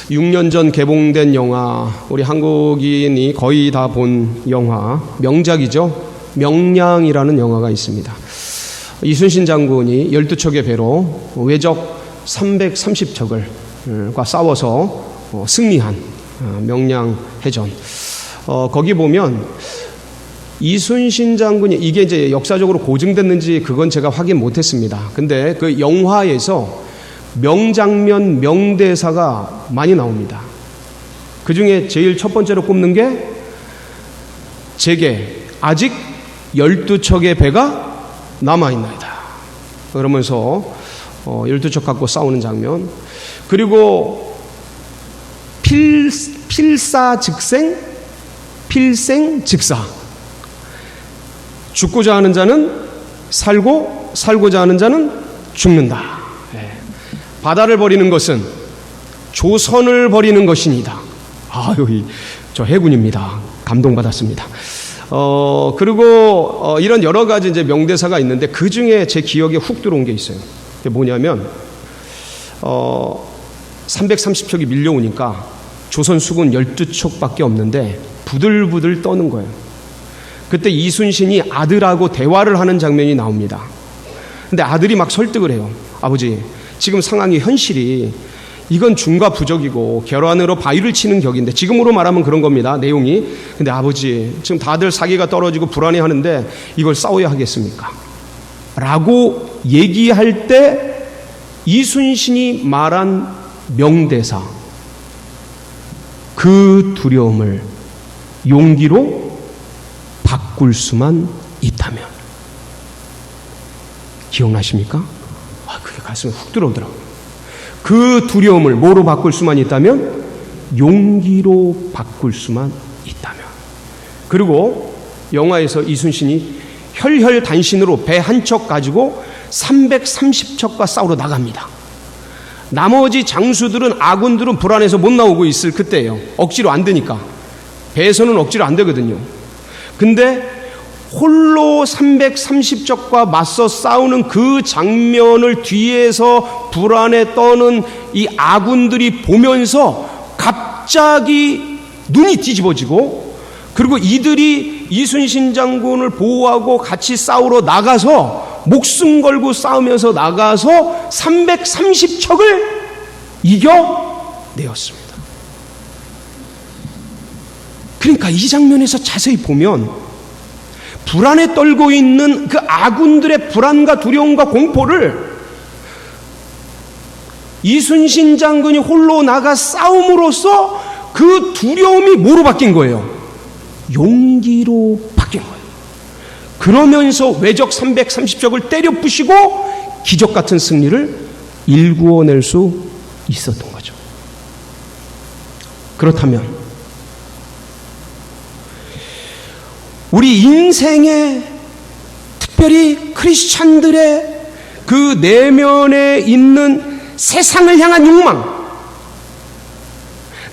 6년 전 개봉된 영화, 우리 한국인이 거의 다 본 영화, 명작이죠. 명량이라는 영화가 있습니다. 이순신 장군이 12척의 배로 외적 330척과 싸워서 승리한 명량해전. 거기 보면 이순신 장군이, 이게 이제 역사적으로 고증됐는지 그건 제가 확인 못했습니다. 근데 그 영화에서 명장면, 명대사가 많이 나옵니다. 그 중에 제일 첫 번째로 꼽는 게 제게 아직 12척의 배가 남아있나이다. 그러면서 12척 갖고 싸우는 장면. 그리고 필사즉생, 필생즉사. 죽고자 하는 자는 살고, 살고자 하는 자는 죽는다. 바다를 버리는 것은 조선을 버리는 것이니다. 아유, 저 해군입니다. 감동받았습니다. 그리고 이런 여러 가지 이제 명대사가 있는데 그 중에 제 기억에 훅 들어온 게 있어요. 그게 뭐냐면 330척이 밀려오니까 조선 수군 12척밖에 없는데 부들부들 떠는 거예요. 그때 이순신이 아들하고 대화를 하는 장면이 나옵니다. 근데 아들이 막 설득을 해요. 아버지, 지금 상황이, 현실이 이건 중과 부적이고 결혼으로 바위를 치는 격인데, 지금으로 말하면 그런 겁니다, 내용이. 근데 아버지, 지금 다들 사기가 떨어지고 불안해하는데 이걸 싸워야 하겠습니까? 라고 얘기할 때 이순신이 말한 명대사, 그 두려움을 용기로 바꿀 수만 있다면. 기억나십니까? 그게 가슴에 훅 들어오더라고요. 그 두려움을 뭐로 바꿀 수만 있다면? 용기로 바꿀 수만 있다면. 그리고 영화에서 이순신이 혈혈단신으로 배 한 척 가지고 330척과 싸우러 나갑니다. 나머지 장수들은, 아군들은 불안해서 못 나오고 있을 그때예요. 억지로 안 되니까. 배에서는 억지로 안 되거든요. 근데 홀로 330척과 맞서 싸우는 그 장면을 뒤에서 불안에 떠는 이 아군들이 보면서 갑자기 눈이 뒤집어지고, 그리고 이들이 이순신 장군을 보호하고 같이 싸우러 나가서 목숨 걸고 싸우면서 나가서 330척을 이겨내었습니다. 그러니까 이 장면에서 자세히 보면 불안에 떨고 있는 그 아군들의 불안과 두려움과 공포를 이순신 장군이 홀로 나가 싸움으로써 그 두려움이 뭐로 바뀐 거예요? 용기로 바뀐 거예요. 그러면서 외적 330척을 때려 부시고 기적 같은 승리를 일구어낼 수 있었던 거죠. 그렇다면 우리 인생에, 특별히 크리스찬들의 그 내면에 있는 세상을 향한 욕망,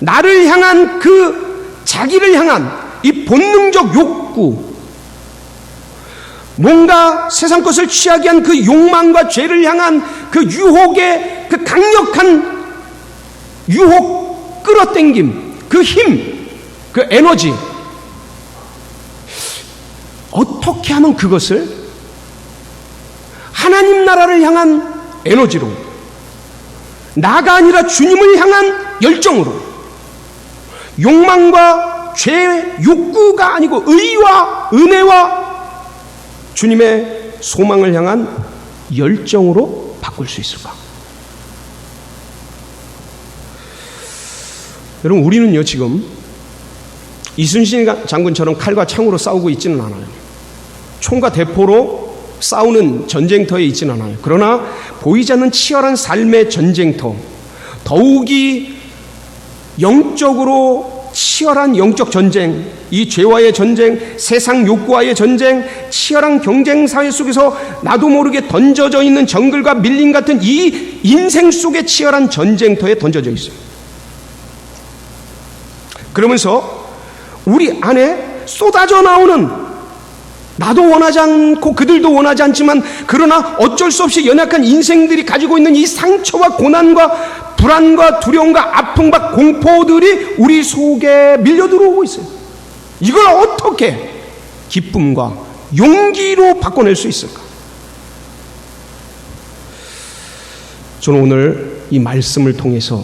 나를 향한 그 자기를 향한 이 본능적 욕구, 뭔가 세상 것을 취하기 위한 그 욕망과 죄를 향한 그 유혹의 그 강력한 유혹, 끌어당김, 그 힘, 그 에너지, 어떻게 하면 그것을 하나님 나라를 향한 에너지로, 나가 아니라 주님을 향한 열정으로, 욕망과 죄, 욕구가 아니고 의와 은혜와 주님의 소망을 향한 열정으로 바꿀 수 있을까? 여러분, 우리는요 지금 이순신 장군처럼 칼과 창으로 싸우고 있지는 않아요. 총과 대포로 싸우는 전쟁터에 있지는 않아요. 그러나 보이지 않는 치열한 삶의 전쟁터, 더욱이 영적으로 치열한 영적 전쟁, 이 죄와의 전쟁, 세상 욕구와의 전쟁, 치열한 경쟁 사회 속에서 나도 모르게 던져져 있는 정글과 밀림 같은 이 인생 속의 치열한 전쟁터에 던져져 있어요. 그러면서 우리 안에 쏟아져 나오는, 나도 원하지 않고 그들도 원하지 않지만 그러나 어쩔 수 없이 연약한 인생들이 가지고 있는 이 상처와 고난과 불안과 두려움과 아픔과 공포들이 우리 속에 밀려 들어오고 있어요. 이걸 어떻게 기쁨과 용기로 바꿔낼 수 있을까? 저는 오늘 이 말씀을 통해서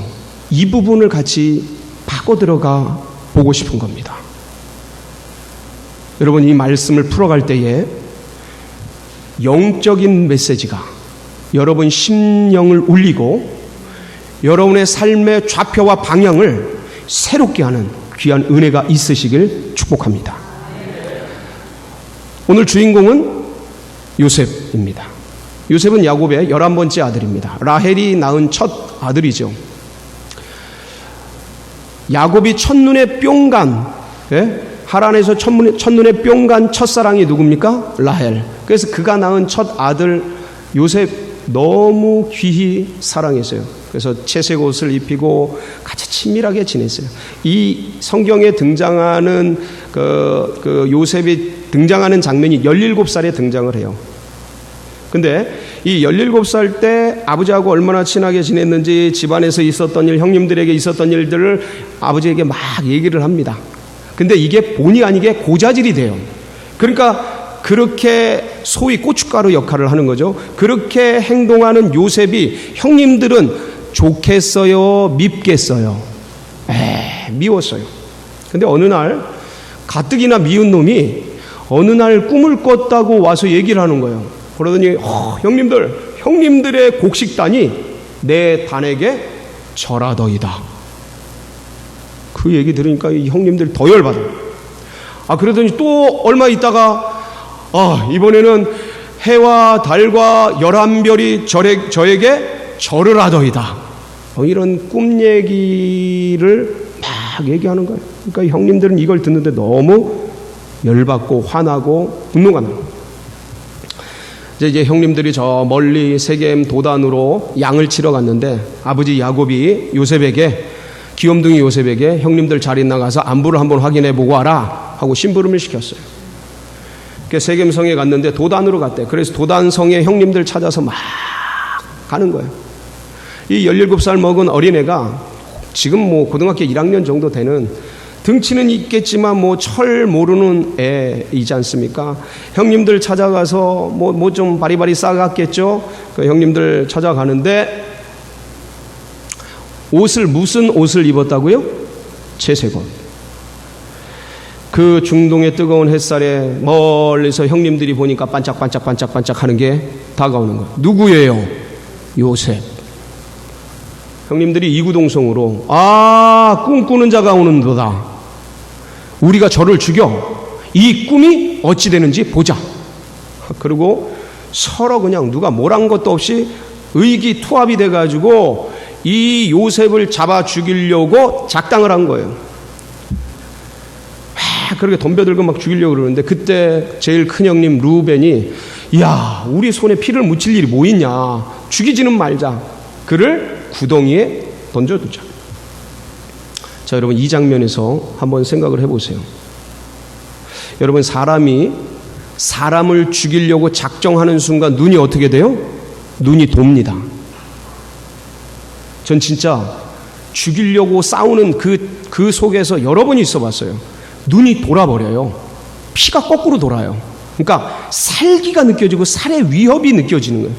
이 부분을 같이 파고 들어가 보고 싶은 겁니다. 여러분, 이 말씀을 풀어갈 때에 영적인 메시지가 여러분 심령을 울리고 여러분의 삶의 좌표와 방향을 새롭게 하는 귀한 은혜가 있으시길 축복합니다. 오늘 주인공은 요셉입니다. 요셉은 야곱의 11번째 아들입니다. 라헬이 낳은 첫 아들이죠. 야곱이 첫눈에 뿅 간, 하란에서 첫눈에 뿅 간 첫사랑이 누굽니까? 라헬. 그래서 그가 낳은 첫 아들 요셉 너무 귀히 사랑했어요. 그래서 채색 옷을 입히고 같이 친밀하게 지냈어요. 이 성경에 등장하는 그 요셉이 등장하는 장면이 17살에 등장을 해요. 근데 이 17살 때 아버지하고 얼마나 친하게 지냈는지 집안에서 있었던 일, 형님들에게 있었던 일들을 아버지에게 막 얘기를 합니다. 근데 이게 본의 아니게 고자질이 돼요. 그러니까 그렇게 소위 고춧가루 역할을 하는 거죠. 그렇게 행동하는 요셉이 형님들은 좋겠어요, 밉겠어요? 미웠어요. 근데 어느 날 가뜩이나 미운 놈이 어느 날 꿈을 꿨다고 와서 얘기를 하는 거예요. 그러더니 형님들의 곡식단이 내 단에게 절하더이다. 그 얘기 들으니까 이 형님들 더 열받아요. 그러더니 또 얼마 있다가 이번에는 해와 달과 11별이 저에게 절을 하더이다. 이런 꿈 얘기를 막 얘기하는 거예요. 그러니까 형님들은 이걸 듣는데 너무 열받고 화나고 분노가 나요. 이제 형님들이 저 멀리 세겜 도단으로 양을 치러 갔는데 아버지 야곱이 요셉에게, 귀염둥이 요셉에게 형님들 자리 나가서 안부를 한번 확인해 보고 와라 하고 심부름을 시켰어요. 세겜성에 갔는데 도단으로 갔대. 그래서 도단성에 형님들 찾아서 막 가는 거예요. 이 17살 먹은 어린애가 지금 뭐 고등학교 1학년 정도 되는, 등치는 있겠지만 뭐 철 모르는 애이지 않습니까? 형님들 찾아가서 뭐 좀 바리바리 싸갔겠죠. 그 형님들 찾아가는데 무슨 옷을 입었다고요? 채색 옷. 그 중동의 뜨거운 햇살에 멀리서 형님들이 보니까 반짝반짝 하는 게 다가오는 거예요. 누구예요? 요셉. 형님들이 이구동성으로 꿈꾸는 자가 오는도다. 우리가 저를 죽여 이 꿈이 어찌 되는지 보자. 그리고 서로 그냥 누가 뭘 한 것도 없이 의기투합이 돼가지고 이 요셉을 잡아 죽이려고 작당을 한 거예요. 그렇게 덤벼들고 막 죽이려고 그러는데 그때 제일 큰 형님 루벤이 야, 우리 손에 피를 묻힐 일이 뭐 있냐, 죽이지는 말자. 그를 구덩이에 던져두자. 자, 여러분, 이 장면에서 한번 생각을 해보세요. 여러분, 사람을 죽이려고 작정하는 순간 눈이 어떻게 돼요? 눈이 돕니다. 전 진짜 죽이려고 싸우는 그 속에서 여러 번 있어 봤어요. 눈이 돌아버려요. 피가 거꾸로 돌아요. 그러니까 살기가 느껴지고 살의 위협이 느껴지는 거예요.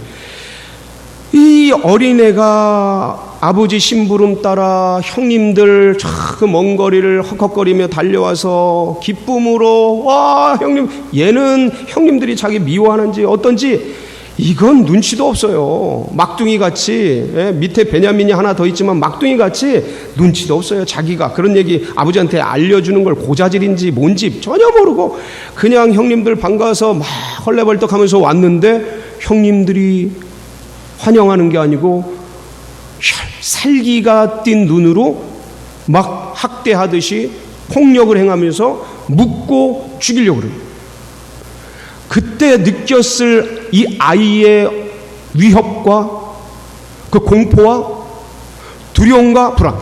이 어린애가 아버지 심부름 따라 형님들 그 먼 거리를 헉헉거리며 달려와서 기쁨으로 와 형님, 얘는 형님들이 자기 미워하는지 어떤지 이건 눈치도 없어요. 막둥이같이, 밑에 베냐민이 하나 더 있지만 막둥이같이 눈치도 없어요. 자기가 그런 얘기 아버지한테 알려주는 걸 고자질인지 뭔지 전혀 모르고 그냥 형님들 반가워서 막 헐레벌떡하면서 왔는데 형님들이 환영하는 게 아니고 살기가 띈 눈으로 막 학대하듯이 폭력을 행하면서 묻고 죽이려고 그래요. 그때 느꼈을 이 아이의 위협과 그 공포와 두려움과 불안,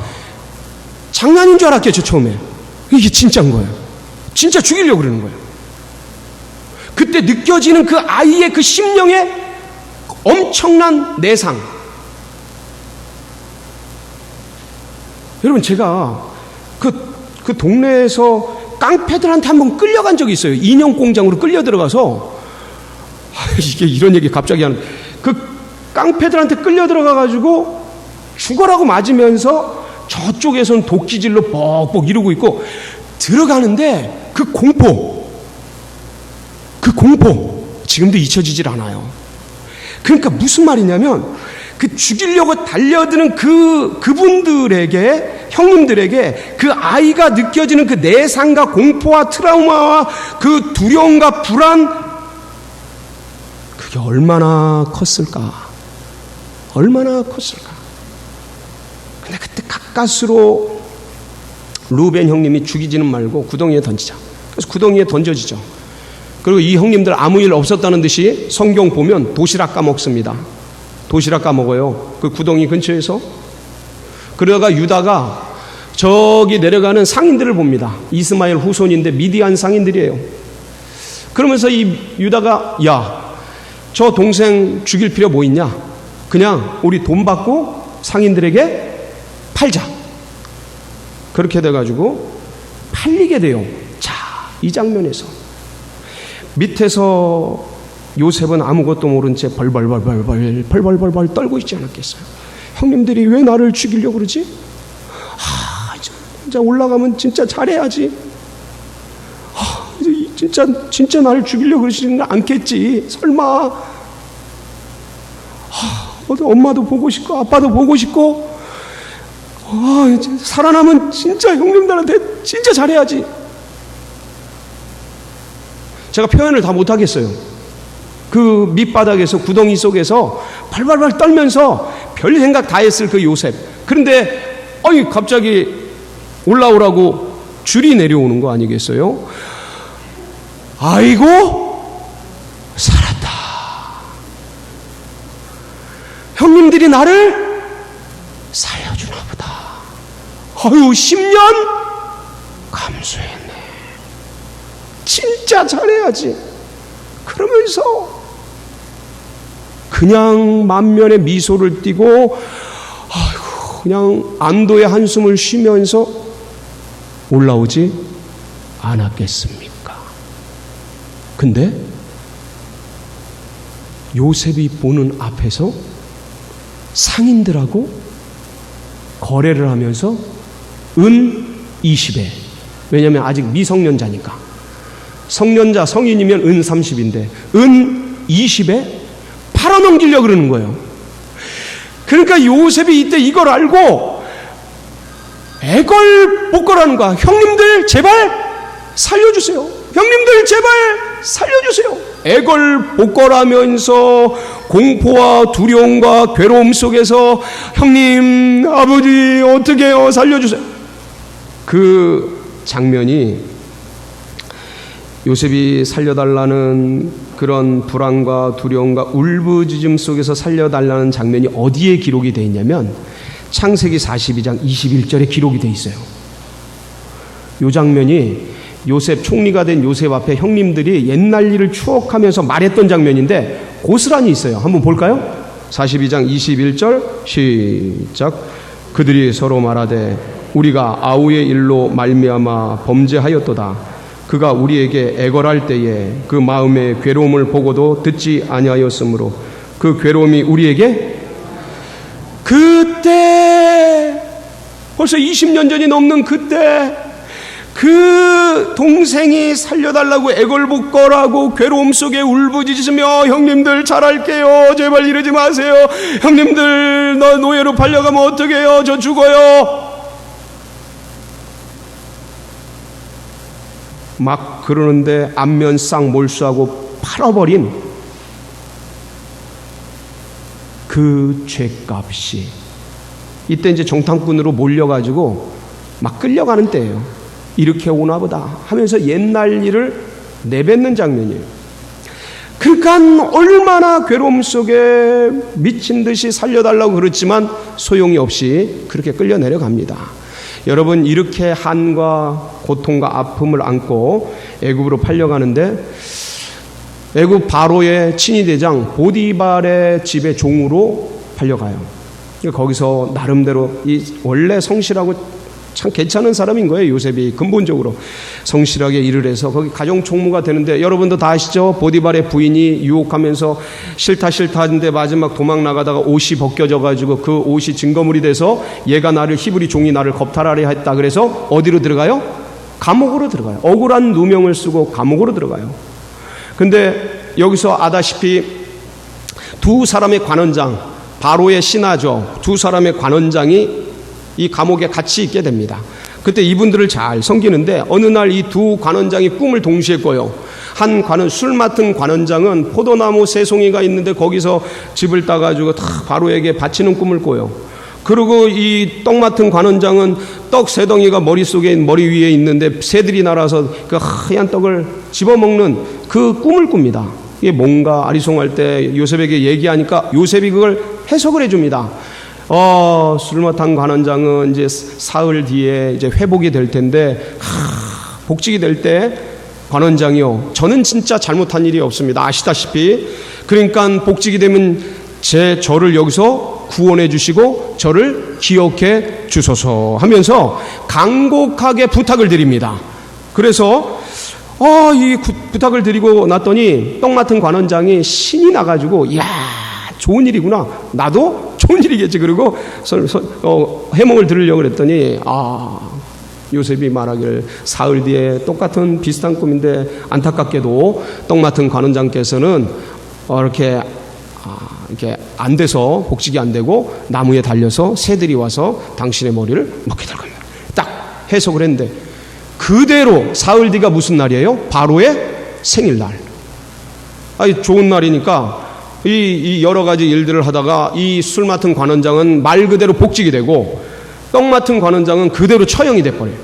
장난인 줄 알았겠죠. 처음에 이게 진짜인 거예요. 진짜 죽이려고 그러는 거예요. 그때 느껴지는 그 아이의 그 심령의 엄청난 내상, 여러분, 제가 그 동네에서 깡패들한테 한번 끌려간 적이 있어요. 인형 공장으로 끌려 들어가서, 이게 이런 얘기 갑자기 하는, 그 깡패들한테 끌려 들어가가지고 죽어라고 맞으면서 저쪽에서는 도끼질로 뻑뻑 이러고 있고, 들어가는데 그 공포 지금도 잊혀지질 않아요. 그러니까 무슨 말이냐면, 그 죽이려고 달려드는 그분들에게, 형님들에게 그 아이가 느껴지는 그 내상과 공포와 트라우마와 그 두려움과 불안, 그게 얼마나 컸을까? 근데 그때 가까스로 루벤 형님이 죽이지는 말고 구덩이에 던지자. 그래서 구덩이에 던져지죠. 그리고 이 형님들 아무 일 없었다는 듯이 성경 보면 도시락 까먹습니다. 도시락 까먹어요. 그 구덩이 근처에서. 그러다가 유다가 저기 내려가는 상인들을 봅니다. 이스마엘 후손인데 미디안 상인들이에요. 그러면서 이 유다가, 야, 저 동생 죽일 필요 뭐 있냐? 그냥 우리 돈 받고 상인들에게 팔자. 그렇게 돼가지고 팔리게 돼요. 자, 이 장면에서 밑에서 요셉은 아무것도 모른 채 벌벌 떨고 있지 않았겠어요? 형님들이 왜 나를 죽이려고 그러지? 진짜 올라가면 진짜 잘해야지. 진짜 나를 죽이려고 그러시는 않겠지. 설마. 엄마도 보고 싶고 아빠도 보고 싶고, 살아남은 진짜 형님들한테 진짜 잘해야지. 제가 표현을 다 못하겠어요. 그 밑바닥에서, 구덩이 속에서 발발발 떨면서 별 생각 다 했을 그 요셉. 그런데 갑자기 올라오라고 줄이 내려오는 거 아니겠어요? 아이고, 살았다. 형님들이 나를 살려주나 보다. 10년 감수했네. 진짜 잘해야지. 그러면서 그냥 만면에 미소를 띠고 그냥 안도의 한숨을 쉬면서 올라오지 않았겠습니까? 근데 요셉이 보는 앞에서 상인들하고 거래를 하면서 은 20에, 왜냐하면 아직 미성년자니까, 성년자 성인이면 은 30인데 은 20에 팔아넘기려고 그러는 거예요. 그러니까 요셉이 이때 이걸 알고 애걸복걸하는 거야. 형님들 제발 살려주세요. 형님들 제발 살려주세요. 애걸복걸하면서 공포와 두려움과 괴로움 속에서 형님, 아버지 어떻게 해요? 살려주세요. 그 장면이, 요셉이 살려달라는 그런 불안과 두려움과 울부짖음 속에서 살려달라는 장면이 어디에 기록이 되어 있냐면 창세기 42장 21절에 기록이 되어 있어요. 이 장면이 요셉, 총리가 된 요셉 앞에 형님들이 옛날 일을 추억하면서 말했던 장면인데 고스란히 있어요. 한번 볼까요? 42장 21절 시작. 그들이 서로 말하되 우리가 아우의 일로 말미암아 범죄하였도다. 그가 우리에게 애걸할 때에 그 마음의 괴로움을 보고도 듣지 아니하였으므로 그 괴로움이 우리에게, 그때 벌써 20년 전이 넘는 그때 그 동생이 살려달라고 애걸복걸하고 괴로움 속에 울부짖으며 형님들 잘할게요. 제발 이러지 마세요. 형님들 너 노예로 팔려가면 어떡해요? 저 죽어요. 막 그러는데 안면 싹 몰수하고 팔아버린 그 죄값이, 이때 이제 정탐꾼으로 몰려가지고 막 끌려가는 때예요. 이렇게 오나보다 하면서 옛날 일을 내뱉는 장면이에요. 그러니까 얼마나 괴로움 속에 미친 듯이 살려달라고 그랬지만 소용이 없이 그렇게 끌려 내려갑니다. 여러분, 이렇게 한과 고통과 아픔을 안고 애굽으로 팔려가는데 애굽 바로의 친위대장 보디발의 집에 종으로 팔려가요. 거기서 나름대로 원래 성실하고 참 괜찮은 사람인 거예요. 요셉이 근본적으로 성실하게 일을 해서 거기 가정 총무가 되는데, 여러분도 다 아시죠? 보디발의 부인이 유혹하면서 싫다 하는데 마지막 도망 나가다가 옷이 벗겨져 가지고 그 옷이 증거물이 돼서 얘가 나를, 히브리 종이 나를 겁탈하려 했다. 그래서 어디로 들어가요? 감옥으로 들어가요. 억울한 누명을 쓰고 감옥으로 들어가요. 근데 여기서 아다시피 두 사람의 관원장, 바로의 신하죠. 두 사람의 관원장이 이 감옥에 같이 있게 됩니다. 그때 이분들을 잘 섬기는데 어느 날 이 두 관원장이 꿈을 동시에 꿔요. 한 술 맡은 관원장은 포도나무 세 송이가 있는데 거기서 집을 따가지고 다 바로에게 바치는 꿈을 꿔요. 그리고 이 떡 맡은 관원장은 떡 세 덩이가 머리 위에 있는데 새들이 날아서 그 하얀 떡을 집어먹는 그 꿈을 꿉니다. 이게 뭔가 아리송할 때 요셉에게 얘기하니까 요셉이 그걸 해석을 해줍니다. 술 맡은 관원장은 이제 사흘 뒤에 이제 회복이 될 텐데, 복직이 될 때 관원장이요, 저는 진짜 잘못한 일이 없습니다. 아시다시피. 그러니까 복직이 되면 저를 여기서 구원해 주시고 저를 기억해 주소서 하면서 간곡하게 부탁을 드립니다. 그래서 이 부탁을 드리고 났더니 떡 맡은 관원장이 신이 나가지고, 이야, 좋은 일이구나, 나도 좋은 일이겠지. 그리고 해몽을 들으려고 그랬더니 요셉이 말하길 사흘 뒤에 똑같은 비슷한 꿈인데 안타깝게도 떡 맡은 관원장께서는 이렇게 안 돼서, 복직이 안 되고 나무에 달려서 새들이 와서 당신의 머리를 먹게 될 겁니다. 딱 해석을 했는데, 그대로 사흘 뒤가 무슨 날이에요? 바로의 생일날. 좋은 날이니까 이 여러 가지 일들을 하다가 이 술 맡은 관원장은 말 그대로 복직이 되고, 떡 맡은 관원장은 그대로 처형이 돼버려요.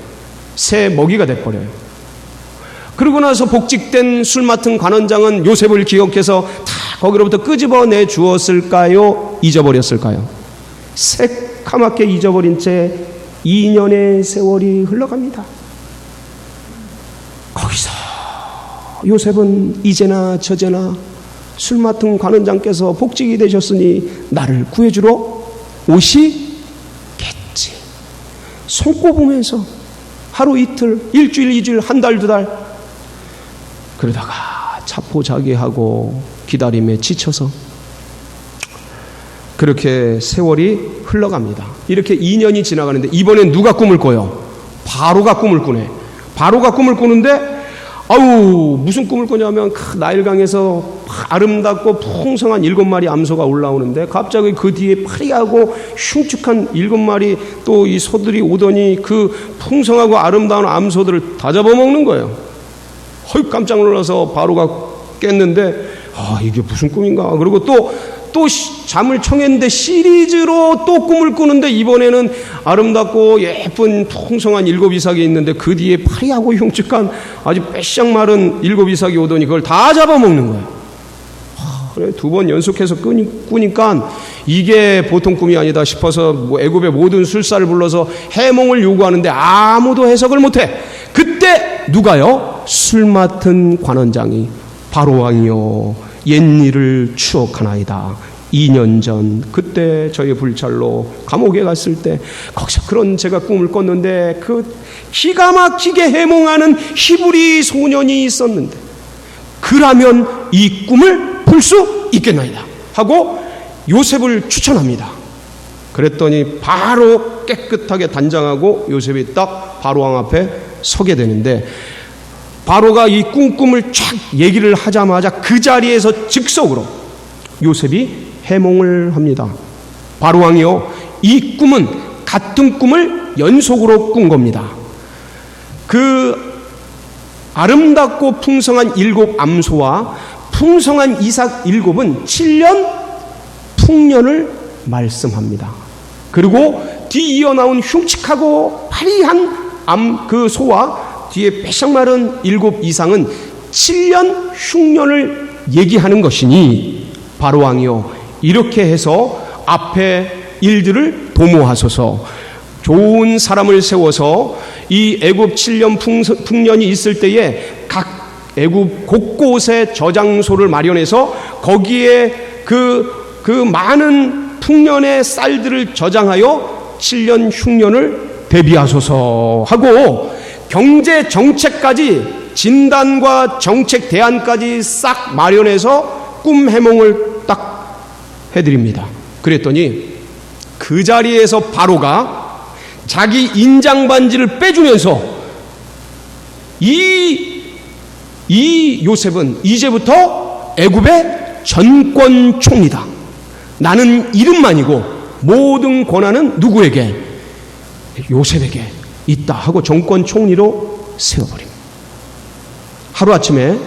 새 먹이가 돼버려요. 그러고 나서 복직된 술 맡은 관원장은 요셉을 기억해서 다 거기로부터 끄집어내 주었을까요? 잊어버렸을까요? 새카맣게 잊어버린 채 2년의 세월이 흘러갑니다. 거기서 요셉은 이제나 저제나 술 맡은 관원장께서 복직이 되셨으니 나를 구해주러 오시겠지. 손꼽으면서 하루 이틀, 일주일, 2주일, 한 달, 2달 그러다가 자포자기하고 기다림에 지쳐서 그렇게 세월이 흘러갑니다. 이렇게 2년이 지나가는데 이번엔 누가 꿈을 꿔요? 바로가 꿈을 꾸네. 바로가 꿈을 꾸는데 무슨 꿈을 꾸냐면 나일강에서 아름답고 풍성한 7마리 암소가 올라오는데 갑자기 그 뒤에 파리하고 흉측한 7마리 또 이 소들이 오더니 그 풍성하고 아름다운 암소들을 다 잡아먹는 거예요. 깜짝 놀라서 바로가 깼는데 이게 무슨 꿈인가. 그리고 또 잠을 청했는데 시리즈로 또 꿈을 꾸는데 이번에는 아름답고 예쁜 풍성한 7 이삭이 있는데 그 뒤에 파리하고 흉측한 아주 빼싹 마른 7 이삭이 오더니 그걸 다 잡아먹는 거예요. 그래 2번 연속해서 꾸니까 이게 보통 꿈이 아니다 싶어서 애굽의 모든 술사를 불러서 해몽을 요구하는데 아무도 해석을 못해. 그때 누가요? 술 맡은 관원장이 바로 왕이요 옛일을 추억하나이다. 2년 전 그때 저의 불찰로 감옥에 갔을 때 거기서 그런 제가 꿈을 꿨는데 그 기가 막히게 해몽하는 히브리 소년이 있었는데 그라면 이 꿈을 풀 수 있겠나이다 하고 요셉을 추천합니다. 그랬더니 바로 깨끗하게 단장하고 요셉이 딱 바로 왕 앞에 서게 되는데 바로가 이 꿈을 쫙 얘기를 하자마자 그 자리에서 즉석으로 요셉이 해몽을 합니다. 바로 왕이요, 이 꿈은 같은 꿈을 연속으로 꾼 겁니다. 그 아름답고 풍성한 7 암소와 풍성한 이삭 7은 7년 풍년을 말씀합니다. 그리고 뒤 이어 나온 흉측하고 화려한 그 소와 뒤에 빼싹 마른 7 이상은 7년 흉년을 얘기하는 것이니 바로 왕이요 이렇게 해서 앞에 일들을 도모하소서. 좋은 사람을 세워서 이 애굽 7년 풍년이 있을 때에 각 애굽 곳곳에 저장소를 마련해서 거기에 그 많은 풍년의 쌀들을 저장하여 7년 흉년을 대비하소서 하고 경제 정책까지 진단과 정책 대안까지 싹 마련해서 꿈 해몽을 딱 해드립니다. 그랬더니 그 자리에서 바로가 자기 인장 반지를 빼주면서 이 요셉은 이제부터 애굽의 전권 총리다. 나는 이름만이고 모든 권한은 누구에게? 요셉에게 있다 하고 정권 총리로 세워버립니다. 하루아침에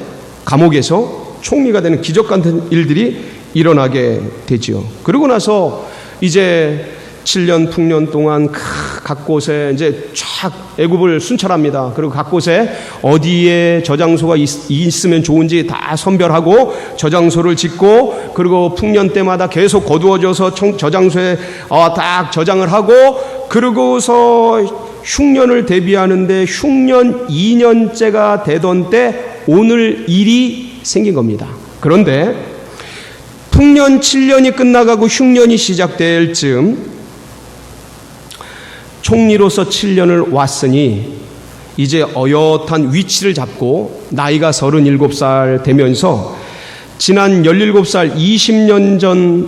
감옥에서 총리가 되는 기적 같은 일들이 일어나게 되지요. 그러고 나서 이제 7년 풍년 동안 각 곳에 이제 쫙 애굽을 순찰합니다. 그리고 각 곳에 어디에 저장소가 있으면 좋은지 다 선별하고 저장소를 짓고, 그리고 풍년 때마다 계속 거두어져서 저장소에 딱 저장을 하고, 그러고서 흉년을 대비하는데 흉년 2년째가 되던 때 오늘 일이 생긴 겁니다. 그런데 풍년 7년이 끝나가고 흉년이 시작될 즈음 총리로서 7년을 왔으니 이제 어엿한 위치를 잡고 나이가 37살 되면서 지난 17살 20년 전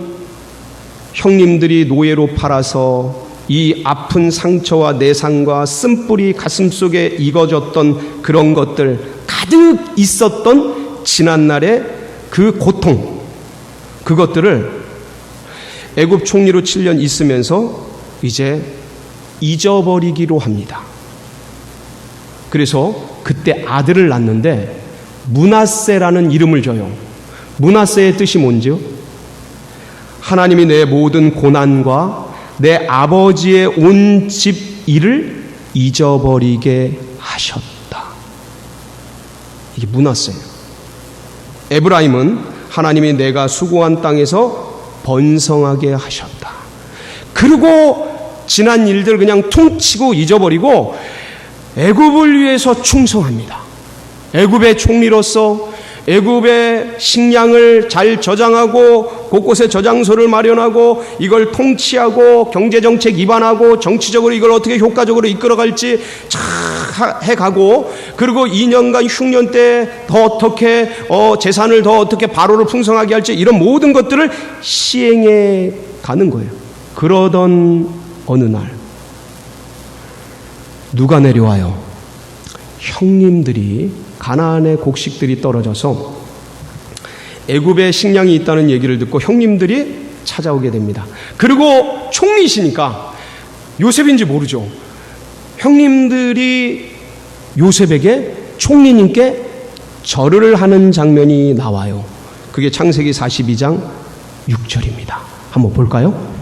형님들이 노예로 팔아서 이 아픈 상처와 내상과 쓴뿌리 가슴속에 익어졌던 그런 것들 가득 있었던 지난날의 그 고통, 그것들을 애굽 총리로 7년 있으면서 이제 잊어버리기로 합니다. 그래서 그때 아들을 낳는데 므낫세라는 이름을 줘요. 므낫세의 뜻이 뭔지요? 하나님이 내 모든 고난과 내 아버지의 온 집 일을 잊어버리게 하셨다. 이게 므낫세예요. 에브라임은 하나님이 내가 수고한 땅에서 번성하게 하셨다. 그리고 지난 일들 그냥 퉁치고 잊어버리고 애굽을 위해서 충성합니다. 애굽의 총리로서 애굽의 식량을 잘 저장하고 곳곳에 저장소를 마련하고 이걸 통치하고 경제정책 입안하고 정치적으로 이걸 어떻게 효과적으로 이끌어갈지 잘 해가고, 그리고 2년간 흉년 때 더 어떻게 재산을 더 어떻게 바로를 풍성하게 할지 이런 모든 것들을 시행해 가는 거예요. 그러던 어느 날 누가 내려와요? 형님들이, 가나안의 곡식들이 떨어져서 애굽에 식량이 있다는 얘기를 듣고 형님들이 찾아오게 됩니다. 그리고 총리시니까 요셉인지 모르죠. 형님들이 요셉에게, 총리님께 절을 하는 장면이 나와요. 그게 창세기 42장 6절입니다. 한번 볼까요?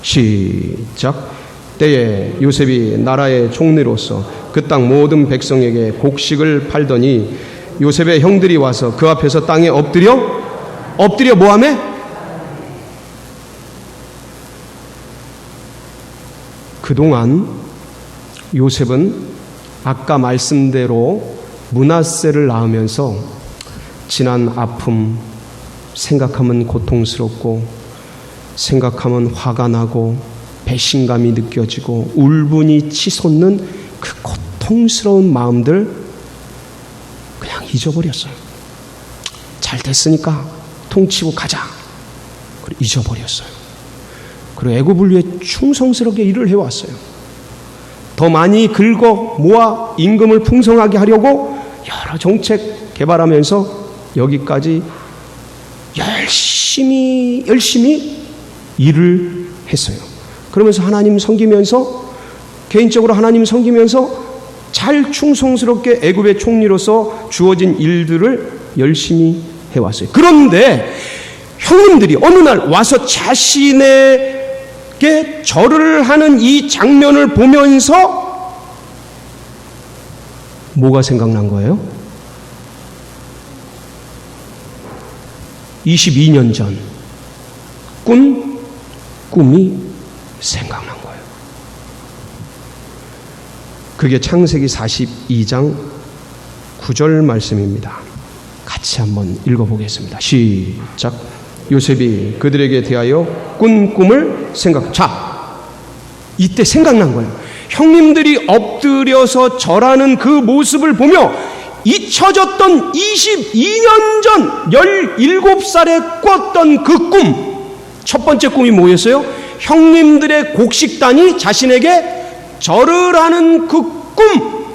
시작. 때에 요셉이 나라의 총리로서 그 땅 모든 백성에게 곡식을 팔더니 요셉의 형들이 와서 그 앞에서 땅에 엎드려 뭐하매? 그동안 요셉은 아까 말씀대로 므낫세를 낳으면서 지난 아픔 생각하면 고통스럽고, 생각하면 화가 나고, 배신감이 느껴지고, 울분이 치솟는 그 고통스러운 마음들 그냥 잊어버렸어요. 잘 됐으니까 통치고 가자. 그리고 잊어버렸어요. 그리고 애굽을 위해 충성스럽게 일을 해왔어요. 더 많이 긁어 모아 임금을 풍성하게 하려고 여러 정책 개발하면서 여기까지 열심히 일을 했어요. 그러면서 하나님 섬기면서, 개인적으로 하나님 섬기면서 잘 충성스럽게 애굽의 총리로서 주어진 일들을 열심히 해왔어요. 그런데 형님들이 어느 날 와서 자신에게 절을 하는 이 장면을 보면서 뭐가 생각난 거예요? 22년 전 꿈이 생각난 거예요. 그게 창세기 42장 9절 말씀입니다. 같이 한번 읽어보겠습니다. 시작. 요셉이 그들에게 대하여 꾼 꿈을 자, 이때 생각난 거예요. 형님들이 엎드려서 절하는 그 모습을 보며 잊혀졌던 22년 전 17살에 꿨던 그 꿈. 첫 번째 꿈이 뭐였어요? 형님들의 곡식단이 자신에게 절을 하는 그 꿈.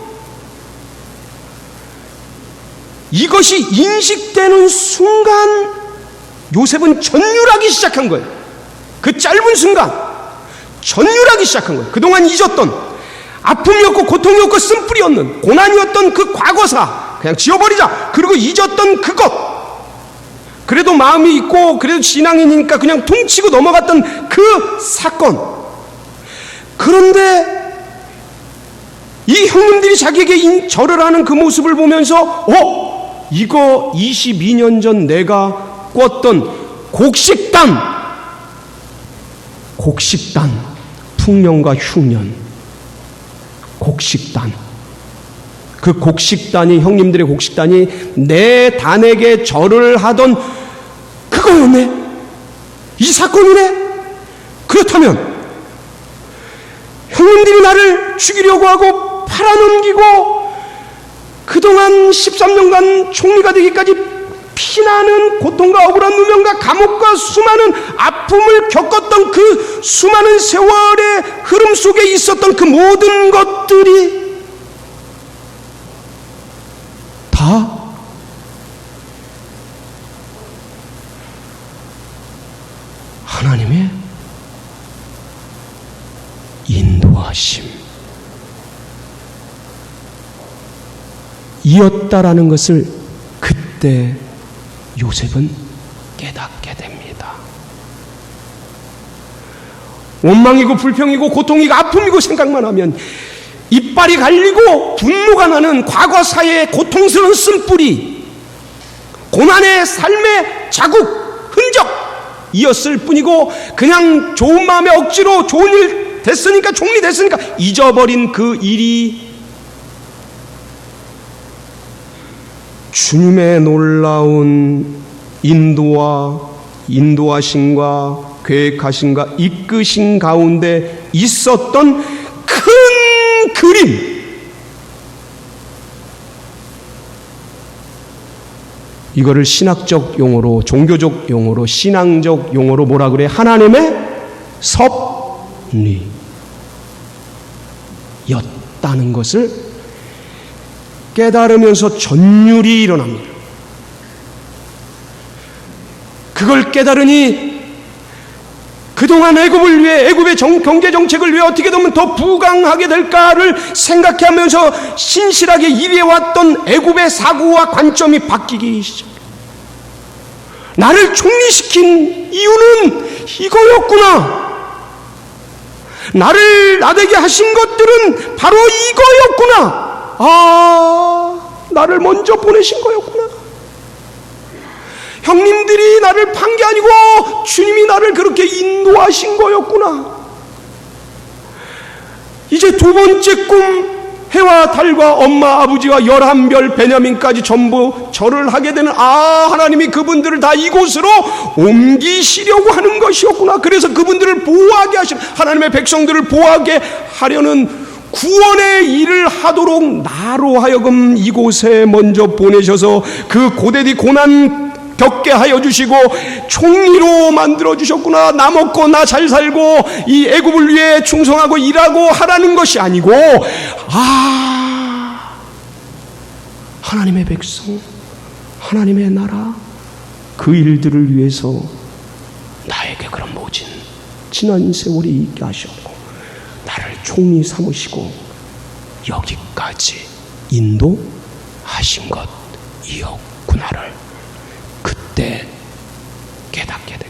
이것이 인식되는 순간 요셉은 전율하기 시작한 거예요. 그 짧은 순간 전율하기 시작한 거예요. 그동안 잊었던 아픔이었고 고통이었고 쓴뿌리였는 고난이었던 그 과거사 그냥 지워버리자. 그리고 잊었던 그것. 그래도 마음이 있고 그래도 신앙인이니까 그냥 퉁치고 넘어갔던 그 사건. 그런데 이 형님들이 자기에게 절을 하는 그 모습을 보면서 이거 22년 전 내가 꿨던 곡식단, 풍년과 흉년, 곡식단. 그 곡식단이, 형님들의 곡식단이 내 단에게 절을 하던 그거였네. 이 사건이네. 그렇다면 형님들이 나를 죽이려고 하고 팔아넘기고 그동안 13년간 총리가 되기까지 피나는 고통과 억울한 누명과 감옥과 수많은 아픔을 겪었던 그 수많은 세월의 흐름 속에 있었던 그 모든 것들이 다 하나님의 인도하심 이었다라는 것을 그때 요셉은 깨닫게 됩니다. 원망이고 불평이고 고통이고 아픔이고 생각만 하면 이빨이 갈리고 분노가 나는 과거사의 고통스러운 쓴뿌리, 고난의 삶의 자국, 흔적이었을 뿐이고 그냥 좋은 마음에 억지로 좋은 일 됐으니까 총리 됐으니까 잊어버린 그 일이 주님의 놀라운 인도하심과 계획하심과 이끄신 가운데 있었던 큰 그림. 이거를 신학적 용어로, 종교적 용어로, 신앙적 용어로 뭐라 그래? 하나님의 섭리였다는 것을 깨달으면서 전율이 일어납니다. 그걸 깨달으니 그동안 애굽을 위해, 애굽의 경제 정책을 위해 어떻게 되면 더 부강하게 될까를 생각하면서 신실하게 일해왔던 애굽의 사고와 관점이 바뀌기 시작해요. 나를 총리시킨 이유는 이거였구나. 나를 나되게 하신 것들은 바로 이거였구나. 나를 먼저 보내신 거였구나. 형님들이 나를 판 게 아니고 주님이 나를 그렇게 인도하신 거였구나. 이제 두 번째 꿈, 해와 달과 엄마 아버지와 11별 베냐민까지 전부 절을 하게 되는 하나님이 그분들을 다 이곳으로 옮기시려고 하는 것이었구나. 그래서 그분들을 보호하게 하시는, 하나님의 백성들을 보호하게 하려는 구원의 일을 하도록 나로 하여금 이곳에 먼저 보내셔서 그 고대디 고난 겪게 하여 주시고 총리로 만들어 주셨구나. 나 먹고 나 잘 살고 이 애굽을 위해 충성하고 일하고 하라는 것이 아니고 하나님의 백성, 하나님의 나라, 그 일들을 위해서 나에게 그런 모진 지난 세월이 있게 하셨고 나를 총리 삼으시고 여기까지 인도하신 것이었구나를 그때 깨닫게 된.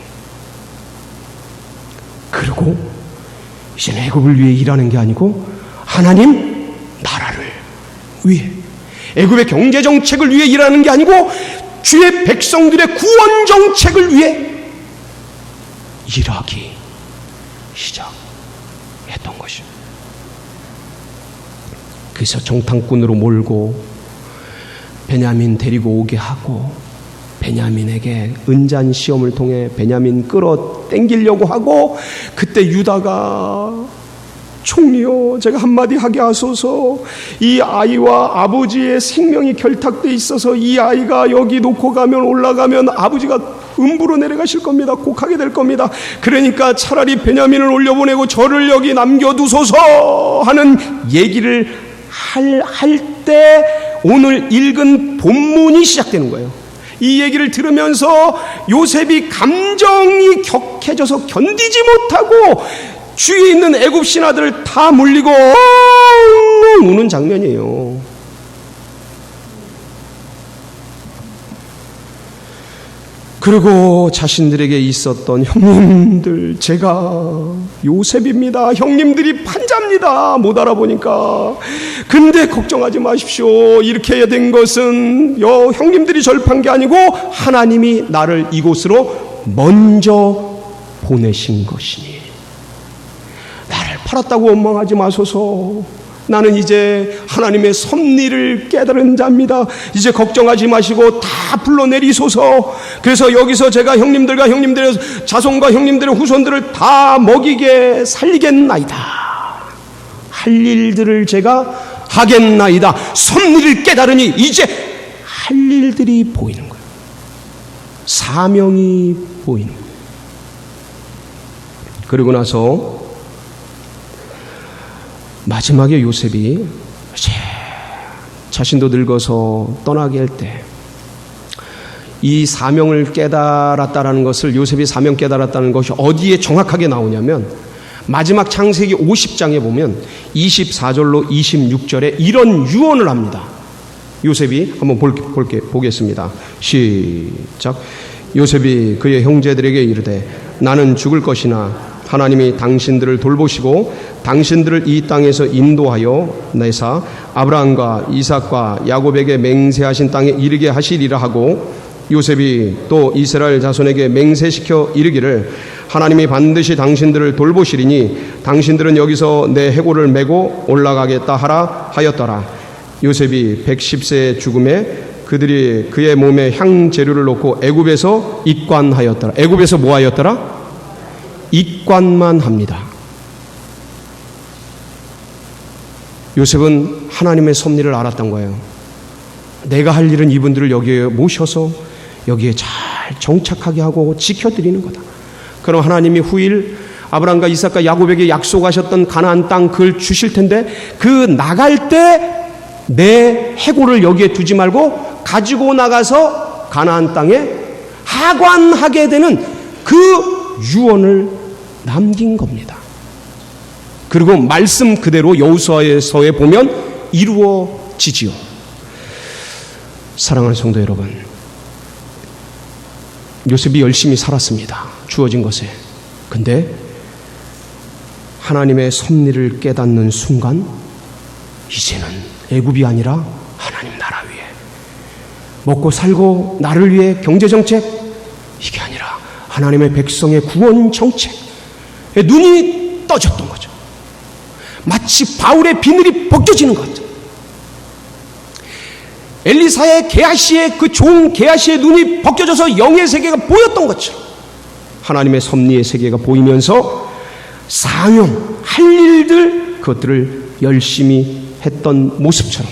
그리고 이제는 애굽을 위해 일하는 게 아니고 하나님 나라를 위해, 애굽의 경제 정책을 위해 일하는 게 아니고 주의 백성들의 구원 정책을 위해 일하기 시작했던 것입니다. 그래서 정탐꾼으로 몰고 베냐민 데리고 오게 하고 베냐민에게 은잔 시험을 통해 베냐민 끌어 당기려고 하고, 그때 유다가 총리요, 제가 한마디 하게 하소서. 이 아이와 아버지의 생명이 결탁돼 있어서 이 아이가 여기 놓고 가면 올라가면 아버지가 음부로 내려가실 겁니다. 곡하게 될 겁니다. 그러니까 차라리 베냐민을 올려보내고 저를 여기 남겨두소서 하는 얘기를 할 때 오늘 읽은 본문이 시작되는 거예요. 이 얘기를 들으면서 요셉이 감정이 격해져서 견디지 못하고 주위에 있는 애굽 신하들을 다 물리고 엉엉 우는 장면이에요. 그리고 자신들에게 있었던 형님들, 제가 요셉입니다. 형님들이 판자입니다. 못 알아보니까. 근데 걱정하지 마십시오. 이렇게 된 것은 형님들이 절판 게 아니고 하나님이 나를 이곳으로 먼저 보내신 것이니 나를 팔았다고 원망하지 마소서. 나는 이제 하나님의 섭리를 깨달은 자입니다. 이제 걱정하지 마시고 다 불러내리소서. 그래서 여기서 제가 형님들과 형님들의 자손과 형님들의 후손들을 다 먹이게 살리겠나이다. 할 일들을 제가 하겠나이다. 섭리를 깨달으니 이제 할 일들이 보이는 거예요. 사명이 보이는 거예요. 그리고 나서 마지막에 요셉이 자신도 늙어서 떠나게 할 때 이 사명을 깨달았다라는 것을, 요셉이 사명 깨달았다는 것이 어디에 정확하게 나오냐면 마지막 창세기 50장에 보면 24절로 26절에 이런 유언을 합니다. 요셉이 한번 보겠습니다. 시작. 요셉이 그의 형제들에게 이르되 나는 죽을 것이나 하나님이 당신들을 돌보시고 당신들을 이 땅에서 인도하여 내사 아브라함과 이삭과 야곱에게 맹세하신 땅에 이르게 하시리라 하고, 요셉이 또 이스라엘 자손에게 맹세시켜 이르기를 하나님이 반드시 당신들을 돌보시리니 당신들은 여기서 내 해골을 메고 올라가겠다 하라 하였더라. 요셉이 110세의 죽음에 그들이 그의 몸에 향재료를 놓고 애굽에서 입관하였더라. 애굽에서 뭐 하였더라? 입관만 합니다. 요셉은 하나님의 섭리를 알았던 거예요. 내가 할 일은 이분들을 여기에 모셔서 여기에 잘 정착하게 하고 지켜드리는 거다. 그럼 하나님이 후일 아브라함과 이삭과 야곱에게 약속하셨던 가나안 땅 그걸 주실 텐데, 그 나갈 때 내 해골을 여기에 두지 말고 가지고 나가서 가나안 땅에 하관하게 되는 그 유언을 남긴 겁니다. 그리고 말씀 그대로 여호수아서에 보면 이루어지지요. 사랑하는 성도 여러분, 요셉이 열심히 살았습니다. 주어진 것에. 근데 하나님의 섭리를 깨닫는 순간 이제는 애굽이 아니라 하나님 나라 위에 먹고 살고 나를 위해 경제정책, 이게 아니라 하나님의 백성의 구원 정책에 눈이 떠졌던 거죠. 마치 바울의 비늘이 벗겨지는 것 같아요. 엘리사의 게하시의 그 좋은 게하시의 눈이 벗겨져서 영의 세계가 보였던 것처럼 하나님의 섭리의 세계가 보이면서 사명, 할 일들, 그것들을 열심히 했던 모습처럼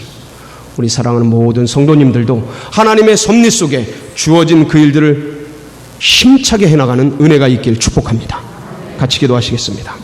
우리 사랑하는 모든 성도님들도 하나님의 섭리 속에 주어진 그 일들을 힘차게 해나가는 은혜가 있길 축복합니다. 같이 기도하시겠습니다.